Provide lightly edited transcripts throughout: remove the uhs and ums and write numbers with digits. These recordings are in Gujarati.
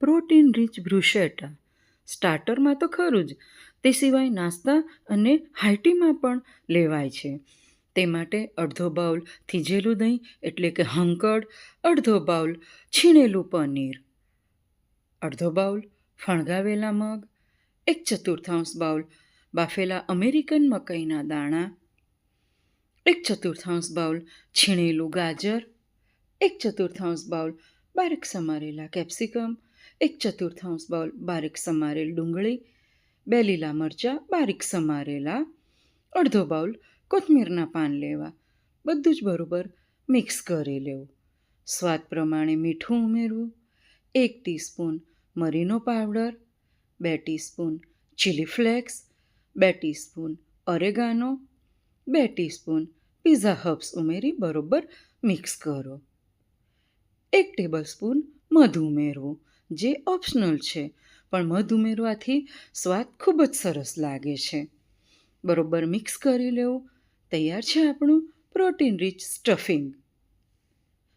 Protein rich બ્રુશેટા. સ્ટાર્ટરમાં તો ખરું જ, તે સિવાય નાસ્તા અને હાઇટીમાં પણ લેવાય છે. તે માટે અડધો બાઉલ થીજેલું દહીં એટલે કે હંકડ, અડધો બાઉલ છીણેલું પનીર, અડધો બાઉલ ફણગાવેલા મગ, 1/4 બાઉલ બાફેલા અમેરિકન મકાઈના દાણા, 1/4 બાઉલ છીણેલું ગાજર, 1/4 બાઉલ બારીક સમારેલા કેપ્સિકમ, 1/4 બાઉલ બારીક સમારેલ ડુંગળી, 2 લીલા મરચાં બારીક સમારેલા, અડધો બાઉલ કોથમીરના પાન લેવા. બધું જ બરોબર મિક્સ કરી લેવું. સ્વાદ પ્રમાણે મીઠું ઉમેરવું, 1 ટીસ્પૂન મરીનો powder, 2 teaspoon chilli flakes, 2 teaspoon oregano, 2 teaspoon pizza herbs ઉમેરી બરોબર મિક્સ કરો. 1 ટેબલસ્પૂન મધ ઉમેરવું, જે ઓપ્શનલ છે, પણ મધ ઉમેરવાથી સ્વાદ ખૂબ જ સરસ લાગે છે. બરોબર મિક્સ કરી લેવું. તૈયાર છે આપણું protein rich stuffing.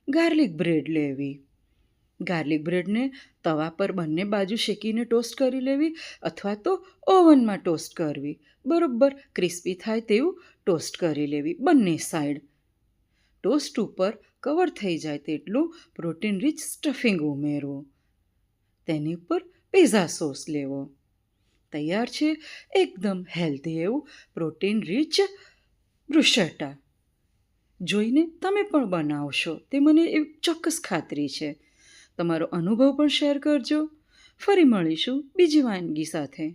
Garlic bread લેવી. ગાર્લિક બ્રેડને તવા પર બંને બાજુ શેકીને ટોસ્ટ કરી લેવી અથવા તો ઓવનમાં ટોસ્ટ કરવી. બરોબર ક્રિસ્પી થાય તેવું ટોસ્ટ કરી લેવી બંને સાઈડ. ટોસ્ટ ઉપર કવર થઈ જાય તેટલું પ્રોટીન રીચ સ્ટફિંગ ઉમેરવું. તેની ઉપર પિઝા સોસ લેવો. તૈયાર છે એકદમ હેલ્ધી એવું પ્રોટીન રીચ બ્રુશેટા. જોઈને તમે પણ બનાવશો તે મને એક ચોક્કસ ખાતરી છે. તમારો અનુભવ પણ શેર કરજો. ફરી મળીશું બીજી વાનગી સાથે.